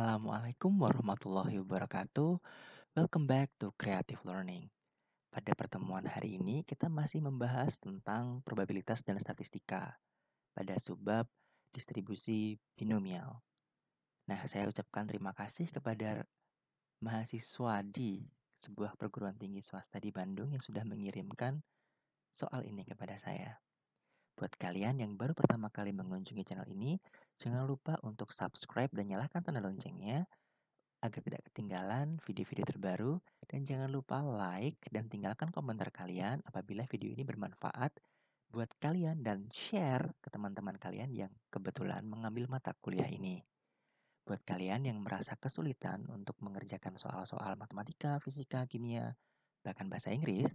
Assalamualaikum warahmatullahi wabarakatuh. Welcome back to Creative Learning. Pada pertemuan hari ini, kita masih membahas tentang probabilitas dan statistika pada subbab distribusi binomial. Nah, saya ucapkan terima kasih kepada mahasiswa di sebuah perguruan tinggi swasta di Bandung yang sudah mengirimkan soal ini kepada saya. Buat kalian yang baru pertama kali mengunjungi channel ini, jangan lupa untuk subscribe dan nyalakan tanda loncengnya agar tidak ketinggalan video-video terbaru, dan jangan lupa like dan tinggalkan komentar kalian apabila video ini bermanfaat buat kalian dan share ke teman-teman kalian yang kebetulan mengambil mata kuliah ini. Buat kalian yang merasa kesulitan untuk mengerjakan soal-soal matematika, fisika, kimia, bahkan bahasa Inggris,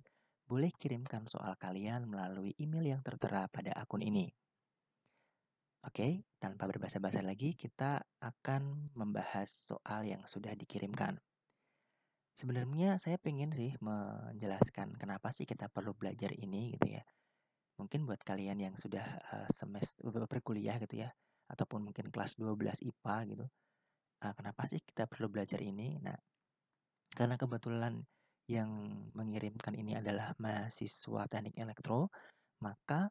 boleh kirimkan soal kalian melalui email yang tertera pada akun ini. Oke, tanpa berbasa-basi lagi, kita akan membahas soal yang sudah dikirimkan. Sebenarnya saya pengen sih menjelaskan kenapa sih kita perlu belajar ini gitu ya. Mungkin buat kalian yang sudah semester berkuliah gitu ya, ataupun mungkin kelas 12 IPA gitu. Kenapa sih kita perlu belajar ini? Nah, karena kebetulan yang mengirimkan ini adalah mahasiswa teknik elektro, maka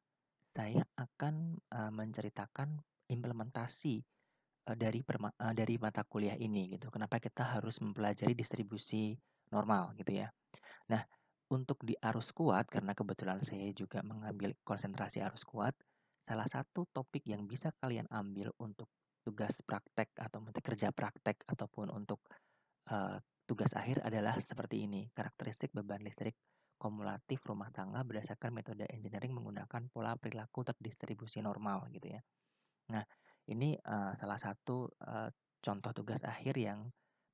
saya akan menceritakan implementasi dari mata kuliah ini gitu. Kenapa kita harus mempelajari distribusi normal gitu ya. Nah, untuk di arus kuat, karena kebetulan saya juga mengambil konsentrasi arus kuat, salah satu topik yang bisa kalian ambil untuk tugas praktek atau mata kerja praktek ataupun untuk eh, tugas akhir adalah seperti ini, karakteristik beban listrik kumulatif rumah tangga berdasarkan metode engineering menggunakan pola perilaku terdistribusi normal gitu ya. Nah, ini salah satu contoh tugas akhir yang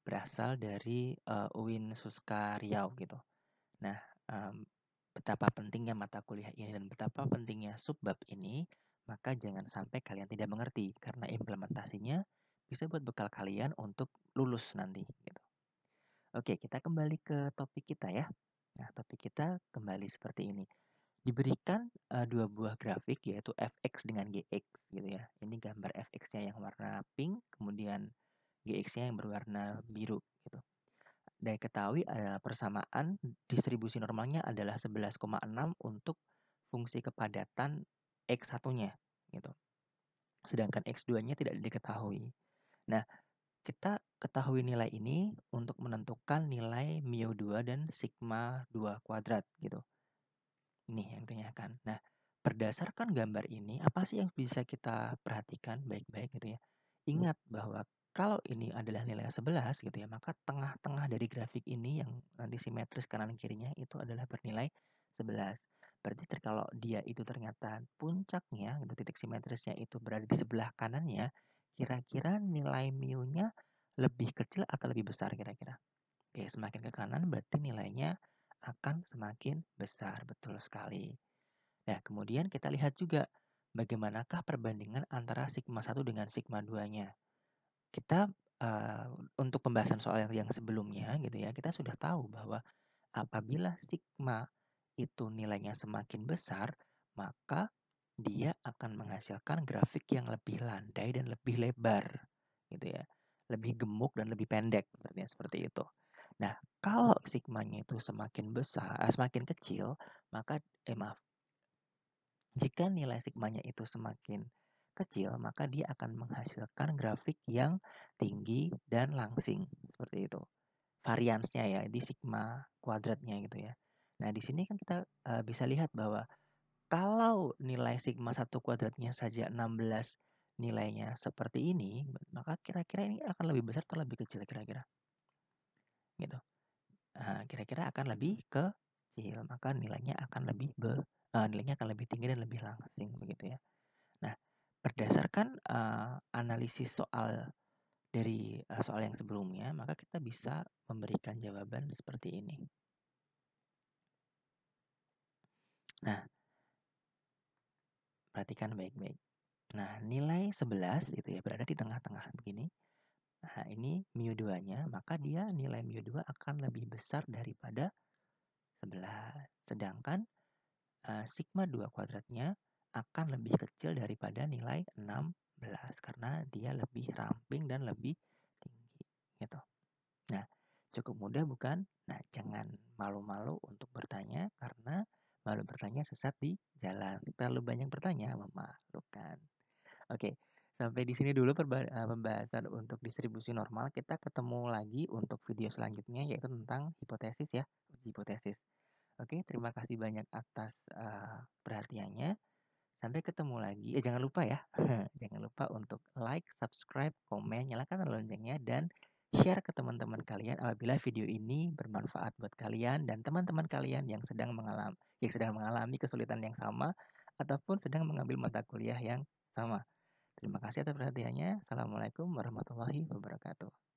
berasal dari UIN Suska Riau gitu. Nah, betapa pentingnya mata kuliah ini dan betapa pentingnya subbab ini, maka jangan sampai kalian tidak mengerti karena implementasinya bisa buat bekal kalian untuk lulus nanti gitu. Oke, kita kembali ke topik kita ya. Nah, topik kita kembali seperti ini. Diberikan dua buah grafik yaitu fx dengan gx gitu ya. Ini gambar fx-nya yang warna pink, kemudian gx-nya yang berwarna biru gitu. Dan ketahui ada persamaan distribusi normalnya adalah 11,6 untuk fungsi kepadatan X1-nya gitu. Sedangkan X2-nya tidak diketahui. Nah, kita ketahui nilai ini untuk menentukan nilai μ2 dan sigma 2 kuadrat gitu. Ini yang ditanyakan. Nah, berdasarkan gambar ini, apa sih yang bisa kita perhatikan baik-baik gitu ya. Ingat bahwa kalau ini adalah nilai 11 gitu ya, maka tengah-tengah dari grafik ini yang nanti simetris kanan kirinya itu adalah bernilai 11. Berarti kalau dia itu ternyata puncaknya, gitu, titik simetrisnya itu berada di sebelah kanannya, kira-kira nilai mu-nya lebih kecil atau lebih besar kira-kira? Oke, semakin ke kanan berarti nilainya akan semakin besar, betul sekali. Nah, kemudian kita lihat juga bagaimanakah perbandingan antara sigma 1 dengan sigma 2-nya. Kita untuk pembahasan soal yang sebelumnya gitu ya, kita sudah tahu bahwa apabila sigma itu nilainya semakin besar, maka dia akan menghasilkan grafik yang lebih landai dan lebih lebar gitu ya. Lebih gemuk dan lebih pendek seperti itu. Nah, kalau sigmanya itu semakin besar, semakin kecil, maka maaf, jika nilai sigmanya itu semakin kecil, maka dia akan menghasilkan grafik yang tinggi dan langsing seperti itu. Variansnya ya di sigma kuadratnya gitu ya. Nah, di sini kan kita bisa lihat bahwa kalau nilai sigma 1 kuadratnya saja 16 nilainya seperti ini, maka kira-kira ini akan lebih besar atau lebih kecil kira-kira? Gitu. Kira-kira akan lebih kecil, maka nilainya akan lebih tinggi dan lebih langsing begitu ya. Nah, berdasarkan analisis dari soal yang sebelumnya, maka kita bisa memberikan jawaban seperti ini. Nah, perhatikan baik-baik. Nah, nilai 11 itu ya berada di tengah-tengah begini. Nah, ini mu2-nya, maka dia nilai mu2 akan lebih besar daripada 11. Sedangkan sigma 2 kuadratnya akan lebih kecil daripada nilai 16 karena dia lebih ramping dan lebih tinggi. mudah bukan? Nah, jangan malu-malu untuk bertanya karena malu bertanya sesat di jalan. Terlalu banyak bertanya memalukan. Oke, sampai di sini dulu pembahasan untuk distribusi normal. Kita ketemu lagi untuk video selanjutnya yaitu tentang hipotesis ya, uji hipotesis. Oke, terima kasih banyak atas perhatiannya. Sampai ketemu lagi. Jangan lupa ya. Jangan lupa untuk like, subscribe, komen, nyalakan loncengnya dan share ke teman-teman kalian apabila video ini bermanfaat buat kalian dan teman-teman kalian yang sedang mengalami kesulitan yang sama ataupun sedang mengambil mata kuliah yang sama. Terima kasih atas perhatiannya. Assalamualaikum warahmatullahi wabarakatuh.